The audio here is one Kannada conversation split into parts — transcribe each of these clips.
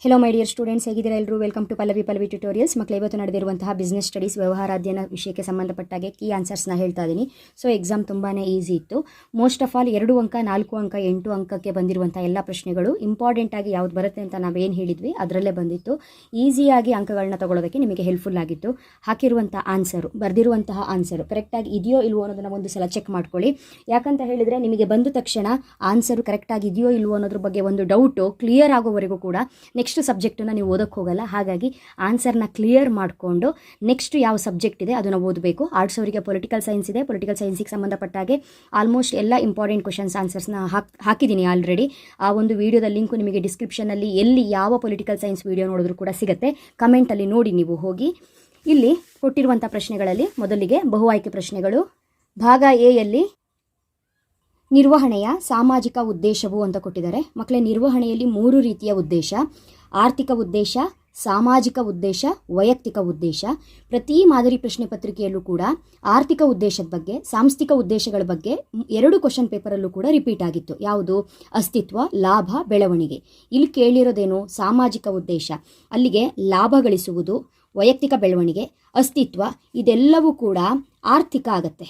ಹೆಲೋ ಮೈ ಡಿಯರ್ ಸ್ಟೂಡೆಂಟ್ಸ್, ಹೇಗಿದ್ದೀರಾ ಎಲ್ಲರೂ? Welcome to Pallavi tutorials. ಮಕ್ಕಳು, ಇವತ್ತು ನಡೆದಿರುವಂತಹ ಬಿಸ್ನೆಸ್ ಸ್ಟಡೀಸ್ ವ್ಯವಹಾರ ಅಧ್ಯಯನ ವಿಷಯಕ್ಕೆ ಸಂಬಂಧಪಟ್ಟಾಗೆ ಕೀ ಆನ್ಸರ್ಸ್ನ ಹೇಳ್ತಾ ಇದ್ದೀನಿ. ಸೊ ಎಕ್ಸಾಮ್ ತುಂಬಾ ಈಸಿ ಇತ್ತು. ಮೋಸ್ಟ್ ಆಫ್ ಆಲ್ 2 ಅಂಕ, 4 ಅಂಕ, 8 ಅಂಕಕ್ಕೆ ಬಂದಿರುವಂಥ ಎಲ್ಲ ಪ್ರಶ್ನೆಗಳು ಇಂಪಾರ್ಟೆಂಟ್ ಆಗಿ ಯಾವ್ದು ಬರುತ್ತೆ ಅಂತ ನಾವೇನು ಹೇಳಿದ್ವಿ ಅದರಲ್ಲೇ ಬಂದಿತ್ತು. ಈಸಿಯಾಗಿ ಅಂಕಗಳನ್ನ ತಗೊಳ್ಳೋದಕ್ಕೆ ನಿಮಗೆ ಹೆಲ್ಪ್ಫುಲ್ ಆಗಿತ್ತು. ಹಾಕಿರುವಂಥ ಆನ್ಸರು, ಬರೆದಿರುವಂತಹ ಆನ್ಸರು ಕರೆಕ್ಟಾಗಿ ಇದೆಯೋ ಇಲ್ವೋ ಅನ್ನೋದನ್ನ ಒಂದು ಸಲ ಚೆಕ್ ಮಾಡ್ಕೊಳ್ಳಿ. ಯಾಕಂತ ಹೇಳಿದರೆ ನಿಮಗೆ ಬಂದ ತಕ್ಷಣ ಆನ್ಸರು ಕರೆಕ್ಟಾಗಿ ಇದೆಯೋ ಇಲ್ವೋ ಅನ್ನೋದ್ರ ಬಗ್ಗೆ ಒಂದು ಡೌಟು ಕ್ಲಿಯರ್ ಆಗೋವರೆಗೂ ಕೂಡ ನೆಕ್ಸ್ಟ್ ಸಬ್ಜೆಕ್ಟನ್ನು ನೀವು ಓದಕ್ಕೆ ಹೋಗಲ್ಲ. ಹಾಗಾಗಿ ಆನ್ಸರ್ನ ಕ್ಲಿಯರ್ ಮಾಡಿಕೊಂಡು ನೆಕ್ಸ್ಟ್ ಯಾವ ಸಬ್ಜೆಕ್ಟ್ ಇದೆ ಅದನ್ನು ಓದಬೇಕು. ಆರ್ಟ್ಸ್ ಅವರಿಗೆ ಪೊಲಿಟಿಕಲ್ ಸೈನ್ಸ್ ಇದೆ. ಪೊಲಿಟಿಕಲ್ ಸೈನ್ಸಿಗೆ ಸಂಬಂಧಪಟ್ಟಾಗೆ ಆಲ್ಮೋಸ್ಟ್ ಎಲ್ಲ ಇಂಪಾರ್ಟೆಂಟ್ ಕ್ವಶನ್ಸ್ ಆನ್ಸರ್ಸ್ನ ಹಾಕಿದ್ದೀನಿ ಆಲ್ರೆಡಿ. ಆ ಒಂದು ವಿಡಿಯೋದ ಲಿಂಕು ನಿಮಗೆ ಡಿಸ್ಕ್ರಿಪ್ಷನಲ್ಲಿ ಎಲ್ಲಿ ಯಾವ ಪೊಲಿಟಿಕಲ್ ಸೈನ್ಸ್ ವಿಡಿಯೋ ನೋಡಿದ್ರೂ ಕೂಡ ಸಿಗುತ್ತೆ. ಕಮೆಂಟಲ್ಲಿ ನೋಡಿ ನೀವು ಹೋಗಿ. ಇಲ್ಲಿ ಕೊಟ್ಟಿರುವಂಥ ಪ್ರಶ್ನೆಗಳಲ್ಲಿ ಮೊದಲಿಗೆ ಬಹು ಆಯ್ಕೆ ಪ್ರಶ್ನೆಗಳು. ಭಾಗ ಎ ಯಲ್ಲಿ ನಿರ್ವಹಣೆಯ ಸಾಮಾಜಿಕ ಉದ್ದೇಶವು ಅಂತ ಕೊಟ್ಟಿದ್ದಾರೆ. ಮಕ್ಕಳೇ, ನಿರ್ವಹಣೆಯಲ್ಲಿ 3 ರೀತಿಯ ಉದ್ದೇಶ: ಆರ್ಥಿಕ ಉದ್ದೇಶ, ಸಾಮಾಜಿಕ ಉದ್ದೇಶ, ವೈಯಕ್ತಿಕ ಉದ್ದೇಶ. ಪ್ರತಿ ಮಾದರಿ ಪ್ರಶ್ನೆ ಪತ್ರಿಕೆಯಲ್ಲೂ ಕೂಡ ಆರ್ಥಿಕ ಉದ್ದೇಶದ ಬಗ್ಗೆ, ಸಾಂಸ್ಥಿಕ ಉದ್ದೇಶಗಳ ಬಗ್ಗೆ 2 ಕ್ವಶನ್ ಪೇಪರಲ್ಲೂ ಕೂಡ ರಿಪೀಟ್ ಆಗಿತ್ತು. ಯಾವುದು? ಅಸ್ತಿತ್ವ, ಲಾಭ, ಬೆಳವಣಿಗೆ. ಇಲ್ಲಿ ಕೇಳಿರೋದೇನು? ಸಾಮಾಜಿಕ ಉದ್ದೇಶ. ಅಲ್ಲಿಗೆ ಲಾಭ ಗಳಿಸುವುದು, ವೈಯಕ್ತಿಕ ಬೆಳವಣಿಗೆ, ಅಸ್ತಿತ್ವ ಇದೆಲ್ಲವೂ ಕೂಡ ಆರ್ಥಿಕ ಆಗತ್ತೆ,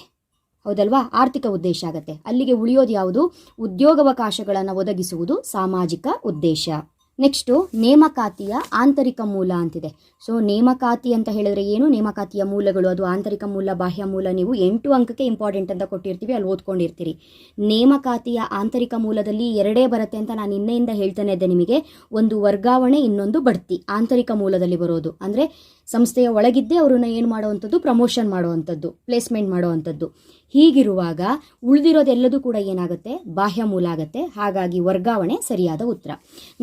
ಹೌದಲ್ವಾ? ಆರ್ಥಿಕ ಉದ್ದೇಶ ಆಗತ್ತೆ. ಅಲ್ಲಿಗೆ ಉಳಿಯೋದು ಯಾವುದು? ಉದ್ಯೋಗಾವಕಾಶಗಳನ್ನು ಒದಗಿಸುವುದು ಸಾಮಾಜಿಕ ಉದ್ದೇಶ. ನೆಕ್ಸ್ಟು ನೇಮಕಾತಿಯ ಆಂತರಿಕ ಮೂಲ ಅಂತಿದೆ. ಸೊ ನೇಮಕಾತಿ ಅಂತ ಹೇಳಿದ್ರೆ ಏನು? ನೇಮಕಾತಿಯ ಮೂಲಗಳು, ಅದು ಆಂತರಿಕ ಮೂಲ, ಬಾಹ್ಯ ಮೂಲ. ನೀವು 8 ಅಂಕಕ್ಕೆ ಇಂಪಾರ್ಟೆಂಟ್ ಅಂತ ಕೊಟ್ಟಿರ್ತೀವಿ, ಅಲ್ಲಿ ಓದ್ಕೊಂಡಿರ್ತೀರಿ. ನೇಮಕಾತಿಯ ಆಂತರಿಕ ಮೂಲದಲ್ಲಿ 2 ಬರುತ್ತೆ ಅಂತ ನಾನು ನಿನ್ನೆಯಿಂದ ಹೇಳ್ತಾನೆ ಇದ್ದೆ ನಿಮಗೆ. ಒಂದು ವರ್ಗಾವಣೆ, ಇನ್ನೊಂದು ಬಡ್ತಿ. ಆಂತರಿಕ ಮೂಲದಲ್ಲಿ ಬರೋದು ಅಂದರೆ ಸಂಸ್ಥೆಯ ಒಳಗಿದ್ದೇ ಅವ್ರನ್ನ ಏನು ಮಾಡುವಂಥದ್ದು? ಪ್ರಮೋಷನ್ ಮಾಡುವಂಥದ್ದು, ಪ್ಲೇಸ್ಮೆಂಟ್ ಮಾಡುವಂಥದ್ದು. ಹೀಗಿರುವಾಗ ಉಳಿದಿರೋದೆಲ್ಲದೂ ಕೂಡ ಏನಾಗುತ್ತೆ? ಬಾಹ್ಯ ಮೂಲ ಆಗುತ್ತೆ. ಹಾಗಾಗಿ ವರ್ಗಾವಣೆ ಸರಿಯಾದ ಉತ್ತರ.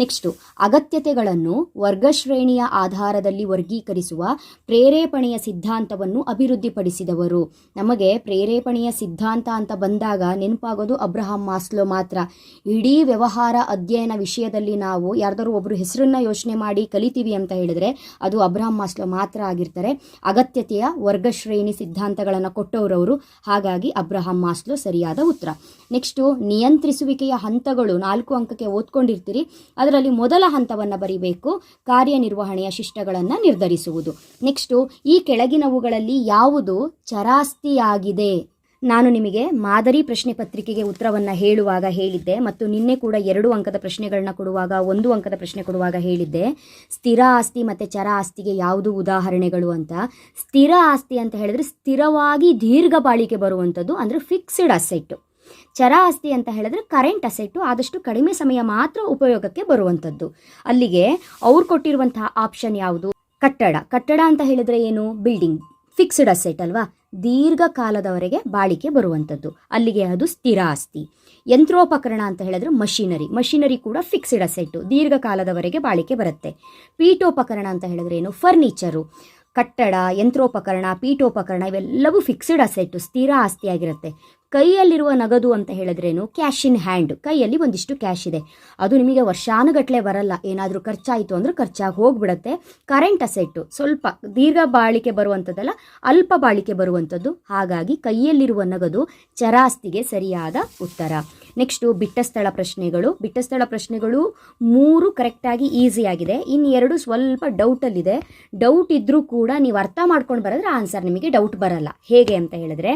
ನೆಕ್ಸ್ಟು, ಅಗತ್ಯತೆಗಳನ್ನು ವರ್ಗಶ್ರೇಣಿಯ ಆಧಾರದಲ್ಲಿ ವರ್ಗೀಕರಿಸುವ ಪ್ರೇರೇಪಣೆಯ ಸಿದ್ಧಾಂತವನ್ನು ಅಭಿವೃದ್ಧಿಪಡಿಸಿದವರು. ನಮಗೆ ಪ್ರೇರೇಪಣೆಯ ಸಿದ್ಧಾಂತ ಅಂತ ಬಂದಾಗ ನೆನಪಾಗೋದು ಅಬ್ರಹಾಂ ಮಾಸ್ಲೋ ಮಾತ್ರ. ಇಡೀ ವ್ಯವಹಾರ ಅಧ್ಯಯನ ವಿಷಯದಲ್ಲಿ ನಾವು ಯಾರ್ದಾರು ಒಬ್ಬರು ಹೆಸರನ್ನ ಯೋಚನೆ ಮಾಡಿ ಕಲಿತೀವಿ ಅಂತ ಹೇಳಿದ್ರೆ ಅದು ಅಬ್ರಹಾಂ ಮಾಸ್ಲೋ ಮಾತ್ರ ಆಗಿರ್ತಾರೆ. ಅಗತ್ಯತೆಯ ವರ್ಗಶ್ರೇಣಿ ಸಿದ್ಧಾಂತಗಳನ್ನು ಕೊಟ್ಟವರವರು. ಹಾಗಾಗಿ ಅಬ್ರಹಾಂ ಮಾಸ್ಲೋ ಸರಿಯಾದ ಉತ್ತರ. ನೆಕ್ಸ್ಟು, ನಿಯಂತ್ರಿಸುವಿಕೆಯ ಹಂತಗಳು 4 ಅಂಕಕ್ಕೆ ಓದ್ಕೊಂಡಿರ್ತೀರಿ. ಅದರಲ್ಲಿ ಮೊದಲ ಹಂತವನ್ನು ಬರೀಬೇಕು, ಕಾರ್ಯನಿರ್ವಹಣೆಯ ಶಿಷ್ಟಗಳನ್ನು ನಿರ್ಧರಿಸುವುದು. ನೆಕ್ಸ್ಟು, ಈ ಕೆಳಗಿನವುಗಳಲ್ಲಿ ಯಾವುದು ಚರಾಸ್ತಿಯಾಗಿದೆ? ನಾನು ನಿಮಗೆ ಮಾದರಿ ಪ್ರಶ್ನೆ ಪತ್ರಿಕೆಗೆ ಉತ್ತರವನ್ನು ಹೇಳುವಾಗ ಹೇಳಿದ್ದೆ, ಮತ್ತು ನಿನ್ನೆ ಕೂಡ 2 ಅಂಕದ ಪ್ರಶ್ನೆಗಳನ್ನ ಕೊಡುವಾಗ 1 ಅಂಕದ ಪ್ರಶ್ನೆ ಕೊಡುವಾಗ ಹೇಳಿದ್ದೆ, ಸ್ಥಿರ ಆಸ್ತಿ ಮತ್ತು ಚರ ಆಸ್ತಿಗೆ ಯಾವುದು ಉದಾಹರಣೆಗಳು ಅಂತ. ಸ್ಥಿರ ಆಸ್ತಿ ಅಂತ ಹೇಳಿದ್ರೆ ಸ್ಥಿರವಾಗಿ ದೀರ್ಘ ಬಾಳಿಕೆ ಬರುವಂಥದ್ದು, ಅಂದರೆ ಫಿಕ್ಸ್ಡ್ ಅಸೆಟ್ಟು. ಚರ ಆಸ್ತಿ ಅಂತ ಹೇಳಿದ್ರೆ ಕರೆಂಟ್ ಅಸೆಟ್ಟು, ಆದಷ್ಟು ಕಡಿಮೆ ಸಮಯ ಮಾತ್ರ ಉಪಯೋಗಕ್ಕೆ ಬರುವಂಥದ್ದು. ಅಲ್ಲಿಗೆ ಅವ್ರು ಕೊಟ್ಟಿರುವಂತಹ ಆಪ್ಷನ್ ಯಾವುದು? ಕಟ್ಟಡ. ಕಟ್ಟಡ ಅಂತ ಹೇಳಿದ್ರೆ ಏನು? ಬಿಲ್ಡಿಂಗ್. ಫಿಕ್ಸ್ಡ್ ಅಸೆಟ್ ಅಲ್ವಾ? ದೀರ್ಘಕಾಲದವರೆಗೆ ಬಾಳಿಕೆ ಬರುವಂಥದ್ದು. ಅಲ್ಲಿಗೆ ಅದು ಸ್ಥಿರ ಆಸ್ತಿ. ಯಂತ್ರೋಪಕರಣ ಅಂತ ಹೇಳಿದ್ರೆ ಮಷಿನರಿ. ಮಷಿನರಿ ಕೂಡ ಫಿಕ್ಸ್ಡ್ ಅಸೆಟ್ಟು, ದೀರ್ಘಕಾಲದವರೆಗೆ ಬಾಳಿಕೆ ಬರುತ್ತೆ. ಪೀಠೋಪಕರಣ ಅಂತ ಹೇಳಿದ್ರೆ ಏನು? ಫರ್ನಿಚರು. ಕಟ್ಟಡ, ಯಂತ್ರೋಪಕರಣ, ಪೀಠೋಪಕರಣ ಇವೆಲ್ಲವೂ ಫಿಕ್ಸ್ಡ್ ಅಸೆಟ್ಟು, ಸ್ಥಿರ ಆಸ್ತಿಯಾಗಿರುತ್ತೆ. ಕೈಯಲ್ಲಿರುವ ನಗದು ಅಂತ ಹೇಳಿದ್ರೇನು? Cash in hand. ಕೈಯಲ್ಲಿ ಒಂದಿಷ್ಟು ಕ್ಯಾಶ್ ಇದೆ, ಅದು ನಿಮಗೆ ವರ್ಷಾನುಗಟ್ಟಲೆ ಬರಲ್ಲ. ಏನಾದರೂ ಖರ್ಚಾಯಿತು ಅಂದರೆ ಖರ್ಚಾಗಿ ಹೋಗ್ಬಿಡುತ್ತೆ. ಕರೆಂಟ್ ಅಸೆಟ್ಟು ಸ್ವಲ್ಪ ದೀರ್ಘ ಬಾಳಿಕೆ ಬರುವಂಥದ್ದಲ್ಲ, ಅಲ್ಪ ಬಾಳಿಕೆ ಬರುವಂಥದ್ದು. ಹಾಗಾಗಿ ಕೈಯಲ್ಲಿರುವ ನಗದು ಚರಾಸ್ತಿಗೆ ಸರಿಯಾದ ಉತ್ತರ. ನೆಕ್ಸ್ಟು, ಬಿಟ್ಟಸ್ಥಳ ಪ್ರಶ್ನೆಗಳು. ಬಿಟ್ಟಸ್ಥಳ ಪ್ರಶ್ನೆಗಳು 3 ಕರೆಕ್ಟಾಗಿ ಈಸಿ ಆಗಿದೆ. ಇನ್ನು 2 ಸ್ವಲ್ಪ ಡೌಟಲ್ಲಿದೆ. ಡೌಟ್ ಇದ್ದರೂ ಕೂಡ ನೀವು ಅರ್ಥ ಮಾಡ್ಕೊಂಡು ಬರೆದ್ರೆ ಆನ್ಸರ್ ನಿಮಗೆ ಡೌಟ್ ಬರಲ್ಲ. ಹೇಗೆ ಅಂತ ಹೇಳಿದ್ರೆ,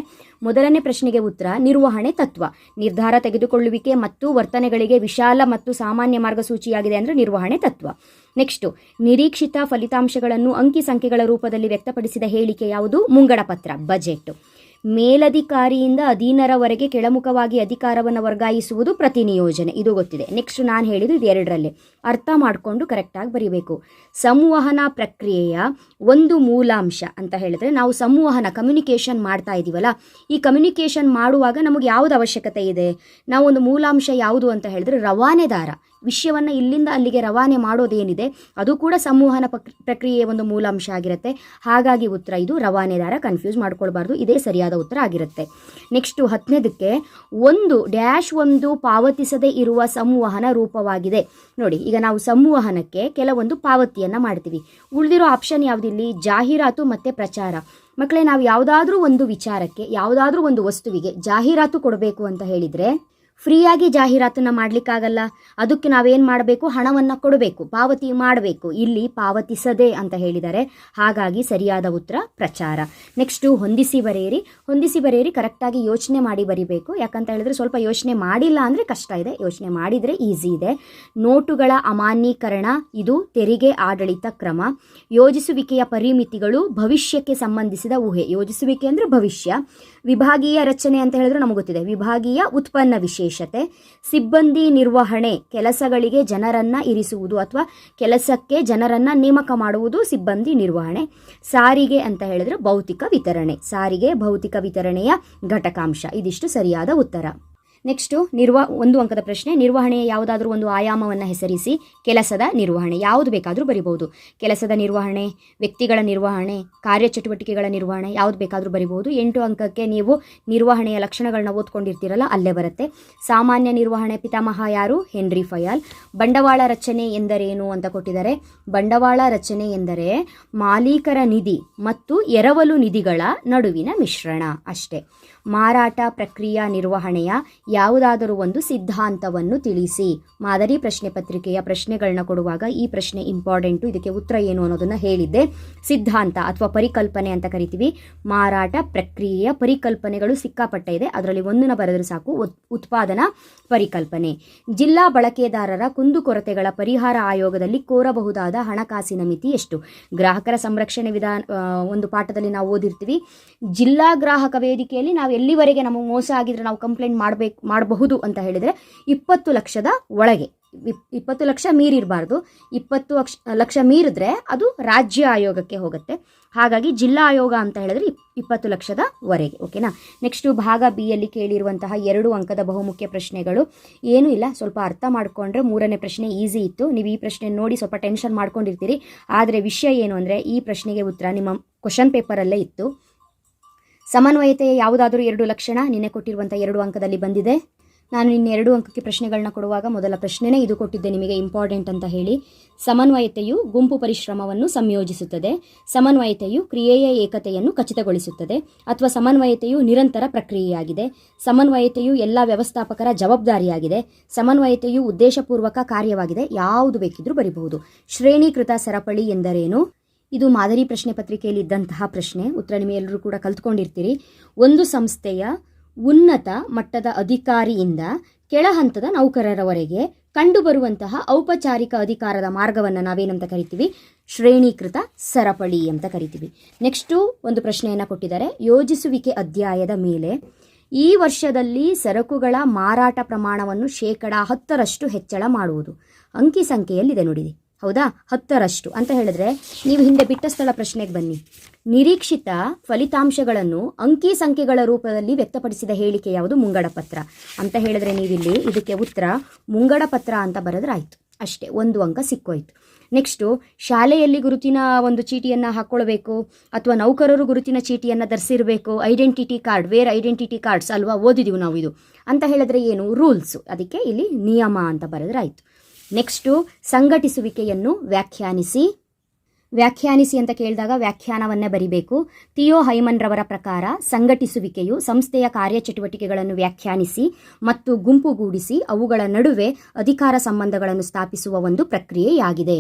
ಮೊದಲನೇ ಪ್ರಶ್ನೆಗೆ ಉತ್ತರ ನಿರ್ವಹಣೆ ತತ್ವ. ನಿರ್ಧಾರ ತೆಗೆದುಕೊಳ್ಳುವಿಕೆ ಮತ್ತು ವರ್ತನೆಗಳಿಗೆ ವಿಶಾಲ ಮತ್ತು ಸಾಮಾನ್ಯ ಮಾರ್ಗಸೂಚಿಯಾಗಿದೆ ಅಂದರೆ ನಿರ್ವಹಣೆ ತತ್ವ. ನೆಕ್ಸ್ಟು, ನಿರೀಕ್ಷಿತ ಫಲಿತಾಂಶಗಳನ್ನು ಅಂಕಿ ಸಂಖ್ಯೆಗಳ ರೂಪದಲ್ಲಿ ವ್ಯಕ್ತಪಡಿಸಿದ ಹೇಳಿಕೆ ಯಾವುದು? ಮುಂಗಡ ಪತ್ರ, ಬಜೆಟ್. ಮೇಲಧಿಕಾರಿಯಿಂದ ಅಧೀನರವರೆಗೆ ಕೆಳಮುಖವಾಗಿ ಅಧಿಕಾರವನ್ನು ವರ್ಗಾಯಿಸುವುದು ಪ್ರತಿನಿಯೋಜನೆ. ಇದು ಗೊತ್ತಿದೆ. ನೆಕ್ಸ್ಟ್ ನಾನು ಹೇಳಿದ್ದು ಇದು 2ರಲ್ಲಿ ಅರ್ಥ ಮಾಡಿಕೊಂಡು ಕರೆಕ್ಟಾಗಿ ಬರೀಬೇಕು. ಸಂವಹನ ಪ್ರಕ್ರಿಯೆಯ ಒಂದು ಮೂಲಾಂಶ ಅಂತ ಹೇಳಿದ್ರೆ, ನಾವು ಸಂವಹನ ಕಮ್ಯುನಿಕೇಷನ್ ಮಾಡ್ತಾ ಇದ್ದೀವಲ್ಲ, ಈ ಕಮ್ಯುನಿಕೇಷನ್ ಮಾಡುವಾಗ ನಮಗೆ ಯಾವುದು ಅವಶ್ಯಕತೆ ಇದೆ? ನಾವು ಒಂದು ಮೂಲಾಂಶ ಯಾವುದು ಅಂತ ಹೇಳಿದ್ರೆ ರವಾನೆದಾರ. ವಿಷಯವನ್ನು ಇಲ್ಲಿಂದ ಅಲ್ಲಿಗೆ ರವಾನೆ ಮಾಡೋದೇನಿದೆ ಅದು ಕೂಡ ಸಂವಹನ ಪ್ರಕ್ರಿಯೆಯ ಒಂದು ಮೂಲಾಂಶ ಆಗಿರುತ್ತೆ. ಹಾಗಾಗಿ ಉತ್ತರ ಇದು ರವಾನೆದಾರ. ಕನ್ಫ್ಯೂಸ್ ಮಾಡ್ಕೊಳ್ಬಾರ್ದು, ಇದೇ ಸರಿಯಾದ ಉತ್ತರ ಆಗಿರುತ್ತೆ. ನೆಕ್ಸ್ಟು 10ನೇದಕ್ಕೆ, 1-1 ಪಾವತಿಸದೇ ಇರುವ ಸಂವಹನ ರೂಪವಾಗಿದೆ. ನೋಡಿ, ಈಗ ನಾವು ಸಂವಹನಕ್ಕೆ ಕೆಲವೊಂದು ಪಾವತಿಯನ್ನು ಮಾಡ್ತೀವಿ. ಉಳಿದಿರೋ ಆಪ್ಷನ್ ಯಾವುದಿಲ್ಲಿ? ಜಾಹೀರಾತು ಮತ್ತು ಪ್ರಚಾರ. ಮಕ್ಕಳೇ, ನಾವು ಯಾವುದಾದ್ರೂ ಒಂದು ವಿಚಾರಕ್ಕೆ, ಯಾವುದಾದ್ರೂ ಒಂದು ವಸ್ತುವಿಗೆ ಜಾಹೀರಾತು ಕೊಡಬೇಕು ಅಂತ ಹೇಳಿದರೆ ಫ್ರೀಯಾಗಿ ಜಾಹೀರಾತನ್ನು ಮಾಡಲಿಕ್ಕಾಗಲ್ಲ. ಅದಕ್ಕೆ ನಾವೇನು ಮಾಡಬೇಕು? ಹಣವನ್ನು ಕೊಡಬೇಕು, ಪಾವತಿ ಮಾಡಬೇಕು. ಇಲ್ಲಿ ಪಾವತಿಸದೆ ಅಂತ ಹೇಳಿದ್ದಾರೆ. ಹಾಗಾಗಿ ಸರಿಯಾದ ಉತ್ತರ ಪ್ರಚಾರ. ನೆಕ್ಸ್ಟು ಹೊಂದಿಸಿ ಬರೆಯಿರಿ. ಕರೆಕ್ಟಾಗಿ ಯೋಚನೆ ಮಾಡಿ ಬರಿಬೇಕು. ಯಾಕಂತ ಹೇಳಿದ್ರೆ ಸ್ವಲ್ಪ ಯೋಚನೆ ಮಾಡಿಲ್ಲ ಅಂದರೆ ಕಷ್ಟ ಇದೆ, ಯೋಚನೆ ಮಾಡಿದರೆ ಈಸಿ ಇದೆ. ನೋಟುಗಳ ಅಮಾನ್ಯೀಕರಣ ಇದು ತೆರಿಗೆ ಆಡಳಿತ ಕ್ರಮ. ಯೋಜಿಸುವಿಕೆಯ ಪರಿಮಿತಿಗಳು ಭವಿಷ್ಯಕ್ಕೆ ಸಂಬಂಧಿಸಿದ ಊಹೆ. ಯೋಜಿಸುವಿಕೆ ಅಂದರೆ ಭವಿಷ್ಯ. ವಿಭಾಗೀಯ ರಚನೆ ಅಂತ ಹೇಳಿದ್ರೆ ನಮಗೆ ಗೊತ್ತಿದೆ, ವಿಭಾಗೀಯ ಉತ್ಪನ್ನ ವಿಶೇಷತೆ. ಸಿಬ್ಬಂದಿ ನಿರ್ವಹಣೆ, ಕೆಲಸಗಳಿಗೆ ಜನರನ್ನು ಇರಿಸುವುದು ಅಥವಾ ಕೆಲಸಕ್ಕೆ ಜನರನ್ನು ನೇಮಕ ಮಾಡುವುದು ಸಿಬ್ಬಂದಿ ನಿರ್ವಹಣೆ. ಸಾರಿಗೆ ಅಂತ ಹೇಳಿದ್ರೆ ಭೌತಿಕ ವಿತರಣೆ. ಸಾರಿಗೆ ಭೌತಿಕ ವಿತರಣೆಯ ಘಟಕಾಂಶ. ಇದಿಷ್ಟು ಸರಿಯಾದ ಉತ್ತರ. ನೆಕ್ಸ್ಟು ಒಂದು ಅಂಕದ ಪ್ರಶ್ನೆ. ನಿರ್ವಹಣೆಯ ಯಾವುದಾದ್ರೂ ಒಂದು ಆಯಾಮವನ್ನು ಹೆಸರಿಸಿ. ಕೆಲಸದ ನಿರ್ವಹಣೆ, ಯಾವುದು ಬೇಕಾದರೂ ಬರಿಬಹುದು. ಕೆಲಸದ ನಿರ್ವಹಣೆ, ವ್ಯಕ್ತಿಗಳ ನಿರ್ವಹಣೆ, ಕಾರ್ಯಚಟುವಟಿಕೆಗಳ ನಿರ್ವಹಣೆ, ಯಾವುದು ಬೇಕಾದರೂ ಬರಿಬಹುದು. 8 ಅಂಕಕ್ಕೆ ನೀವು ನಿರ್ವಹಣೆಯ ಲಕ್ಷಣಗಳನ್ನ ಓದ್ಕೊಂಡಿರ್ತೀರಲ್ಲ, ಅಲ್ಲೇ ಬರುತ್ತೆ. ಸಾಮಾನ್ಯ ನಿರ್ವಹಣೆ ಪಿತಾಮಹ ಯಾರು? ಹೆನ್ರಿ ಫಯಾಲ್. ಬಂಡವಾಳ ರಚನೆ ಎಂದರೇನು ಅಂತ ಕೊಟ್ಟಿದ್ದಾರೆ. ಬಂಡವಾಳ ರಚನೆ ಎಂದರೆ ಮಾಲೀಕರ ನಿಧಿ ಮತ್ತು ಎರವಲು ನಿಧಿಗಳ ನಡುವಿನ ಮಿಶ್ರಣ ಅಷ್ಟೇ. ಮಾರಾಟ ಪ್ರಕ್ರಿಯಾ ನಿರ್ವಹಣೆಯ ಯಾವುದಾದರೂ ಒಂದು ಸಿದ್ಧಾಂತವನ್ನು ತಿಳಿಸಿ. ಮಾದರಿ ಪ್ರಶ್ನೆ ಪತ್ರಿಕೆಯ ಪ್ರಶ್ನೆಗಳನ್ನ ಕೊಡುವಾಗ ಈ ಪ್ರಶ್ನೆ ಇಂಪಾರ್ಟೆಂಟು. ಇದಕ್ಕೆ ಉತ್ತರ ಏನು ಅನ್ನೋದನ್ನು ಹೇಳಿದ್ದೆ. ಸಿದ್ಧಾಂತ ಅಥವಾ ಪರಿಕಲ್ಪನೆ ಅಂತ ಕರಿತೀವಿ. ಮಾರಾಟ ಪ್ರಕ್ರಿಯೆಯ ಪರಿಕಲ್ಪನೆಗಳು ಸಿಕ್ಕಾಪಟ್ಟೆ ಇದೆ, ಅದರಲ್ಲಿ ಒಂದನ್ನು ಬರೆದರೂ ಸಾಕು. ಉತ್ಪಾದನಾ ಪರಿಕಲ್ಪನೆ. ಜಿಲ್ಲಾ ಬಳಕೆದಾರರ ಕುಂದುಕೊರತೆಗಳ ಪರಿಹಾರ ಆಯೋಗದಲ್ಲಿ ಕೋರಬಹುದಾದ ಹಣಕಾಸಿನ ಮಿತಿ ಎಷ್ಟು? ಗ್ರಾಹಕರ ಸಂರಕ್ಷಣೆ ವಿಧಾನ ಒಂದು ಪಾಠದಲ್ಲಿ ನಾವು ಓದಿರ್ತೀವಿ. ಜಿಲ್ಲಾ ಗ್ರಾಹಕ ವೇದಿಕೆಯಲ್ಲಿ ನಾವು ಎಲ್ಲಿವರೆಗೆ ನಮಗೆ ಮೋಸ ಆಗಿದ್ರೆ ನಾವು ಕಂಪ್ಲೇಂಟ್ ಮಾಡಬಹುದು ಅಂತ ಹೇಳಿದರೆ 20 ಲಕ್ಷದ ಒಳಗೆ. 20 ಲಕ್ಷ ಮೀರಿರಬಾರ್ದು. 20 ಲಕ್ಷ ಮೀರಿದ್ರೆ ಅದು ರಾಜ್ಯ ಆಯೋಗಕ್ಕೆ ಹೋಗುತ್ತೆ. ಹಾಗಾಗಿ ಜಿಲ್ಲಾ ಆಯೋಗ ಅಂತ ಹೇಳಿದ್ರೆ 20 ಲಕ್ಷದವರೆಗೆ. ಓಕೆನಾ? ನೆಕ್ಸ್ಟು ಭಾಗ ಬಿ ಯಲ್ಲಿ ಕೇಳಿರುವಂತಹ 2 ಅಂಕದ ಬಹುಮುಖ್ಯ ಪ್ರಶ್ನೆಗಳು. ಏನೂ ಇಲ್ಲ, ಸ್ವಲ್ಪ ಅರ್ಥ ಮಾಡಿಕೊಂಡ್ರೆ 3ನೇ ಪ್ರಶ್ನೆ ಈಸಿ ಇತ್ತು. ನೀವು ಈ ಪ್ರಶ್ನೆ ನೋಡಿ ಸ್ವಲ್ಪ ಟೆನ್ಷನ್ ಮಾಡ್ಕೊಂಡಿರ್ತೀರಿ. ಆದರೆ ವಿಷಯ ಏನು ಅಂದರೆ ಈ ಪ್ರಶ್ನೆಗೆ ಉತ್ತರ ನಿಮ್ಮ ಕ್ವಶನ್ ಪೇಪರಲ್ಲೇ ಇತ್ತು. ಸಮನ್ವಯತೆಯ ಯಾವುದಾದರೂ 2 ಲಕ್ಷಣ ನಿನ್ನೆ ಕೊಟ್ಟಿರುವಂಥ 2 ಅಂಕದಲ್ಲಿ ಬಂದಿದೆ. ನಾನು ಇನ್ನು 2 ಅಂಕಕ್ಕೆ ಪ್ರಶ್ನೆಗಳನ್ನ ಕೊಡುವಾಗ ಮೊದಲ ಪ್ರಶ್ನೆನೇ ಇದು ಕೊಟ್ಟಿದ್ದೆ ನಿಮಗೆ, ಇಂಪಾರ್ಟೆಂಟ್ ಅಂತ ಹೇಳಿ. ಸಮನ್ವಯತೆಯು ಗುಂಪು ಪರಿಶ್ರಮವನ್ನು ಸಂಯೋಜಿಸುತ್ತದೆ. ಸಮನ್ವಯತೆಯು ಕ್ರಿಯೆಯ ಏಕತೆಯನ್ನು ಖಚಿತಗೊಳಿಸುತ್ತದೆ. ಅಥವಾ ಸಮನ್ವಯತೆಯು ನಿರಂತರ ಪ್ರಕ್ರಿಯೆಯಾಗಿದೆ. ಸಮನ್ವಯತೆಯು ಎಲ್ಲ ವ್ಯವಸ್ಥಾಪಕರ ಜವಾಬ್ದಾರಿಯಾಗಿದೆ. ಸಮನ್ವಯತೆಯು ಉದ್ದೇಶಪೂರ್ವಕ ಕಾರ್ಯವಾಗಿದೆ. ಯಾವುದು ಬೇಕಿದ್ರೂ ಬರೀಬಹುದು. ಶ್ರೇಣೀಕೃತ ಸರಪಳಿ ಎಂದರೇನು? ಇದು ಮಾದರಿ ಪ್ರಶ್ನೆ ಪತ್ರಿಕೆಯಲ್ಲಿ ಇದ್ದಂತಹ ಪ್ರಶ್ನೆ. ಉತ್ತರ ನಿಮಗೆಲ್ಲರೂ ಕೂಡ ಕಲ್ತ್ಕೊಂಡಿರ್ತೀರಿ. ಒಂದು ಸಂಸ್ಥೆಯ ಉನ್ನತ ಮಟ್ಟದ ಅಧಿಕಾರಿಯಿಂದ ಕೆಳ ಹಂತದ ನೌಕರರವರೆಗೆ ಕಂಡುಬರುವಂತಹ ಔಪಚಾರಿಕ ಅಧಿಕಾರದ ಮಾರ್ಗವನ್ನು ನಾವೇನಂತ ಕರಿತೀವಿ? ಶ್ರೇಣೀಕೃತ ಸರಪಳಿ ಅಂತ ಕರಿತೀವಿ. ನೆಕ್ಸ್ಟು ಒಂದು ಪ್ರಶ್ನೆಯನ್ನು ಕೊಟ್ಟಿದ್ದಾರೆ. ಯೋಜಿಸುವಿಕೆ ಅಧ್ಯಾಯದ ಮೇಲೆ ಈ ವರ್ಷದಲ್ಲಿ ಸರಕುಗಳ ಮಾರಾಟ ಪ್ರಮಾಣವನ್ನು 10% ಹೆಚ್ಚಳ ಮಾಡುವುದು. ಅಂಕಿ ಸಂಖ್ಯೆಯಲ್ಲಿದೆ ನೋಡಿರಿ. ಹೌದಾ? 10% ಅಂತ ಹೇಳಿದ್ರೆ ನೀವು ಹಿಂದೆ ಬಿಟ್ಟ ಸ್ಥಳ ಪ್ರಶ್ನೆಗೆ ಬನ್ನಿ. ನಿರೀಕ್ಷಿತ ಫಲಿತಾಂಶಗಳನ್ನು ಅಂಕಿ ಸಂಖ್ಯೆಗಳ ರೂಪದಲ್ಲಿ ವ್ಯಕ್ತಪಡಿಸಿದ ಹೇಳಿಕೆ ಯಾವುದು? ಮುಂಗಡ ಪತ್ರ ಅಂತ ಹೇಳಿದ್ರೆ ನೀವಿಲ್ಲಿ ಇದಕ್ಕೆ ಉತ್ತರ ಮುಂಗಡ ಪತ್ರ ಅಂತ ಬರೆದ್ರೆ ಆಯಿತು. ಅಷ್ಟೇ, 1 ಅಂಕ ಸಿಕ್ಕೋಯ್ತು. ನೆಕ್ಸ್ಟು ಶಾಲೆಯಲ್ಲಿ ಗುರುತಿನ ಒಂದು ಚೀಟಿಯನ್ನು ಹಾಕ್ಕೊಳ್ಬೇಕು ಅಥವಾ ನೌಕರರು ಗುರುತಿನ ಚೀಟಿಯನ್ನು ಧರಿಸಿರಬೇಕು. Identity card, wear identity cards ಅಲ್ವಾ, ಓದಿದೀವಿ ನಾವು ಇದು ಅಂತ ಹೇಳಿದ್ರೆ ಏನು? ರೂಲ್ಸು. ಅದಕ್ಕೆ ಇಲ್ಲಿ ನಿಯಮ ಅಂತ ಬರೆದ್ರೆ ಆಯಿತು. ನೆಕ್ಸ್ಟು ಸಂಘಟಿಸುವಿಕೆಯನ್ನು ವ್ಯಾಖ್ಯಾನಿಸಿ ಅಂತ ಕೇಳಿದಾಗ ವ್ಯಾಖ್ಯಾನವನ್ನೇ ಬರಿಬೇಕು. ಥಿಯೋ ಹೈಮನ್ ರವರ ಪ್ರಕಾರ ಸಂಘಟಿಸುವಿಕೆಯು ಸಂಸ್ಥೆಯ ಕಾರ್ಯಚಟುವಟಿಕೆಗಳನ್ನು ವ್ಯಾಖ್ಯಾನಿಸಿ ಮತ್ತು ಗುಂಪುಗೂಡಿಸಿ ಅವುಗಳ ನಡುವೆ ಅಧಿಕಾರ ಸಂಬಂಧಗಳನ್ನು ಸ್ಥಾಪಿಸುವ ಒಂದು ಪ್ರಕ್ರಿಯೆಯಾಗಿದೆ.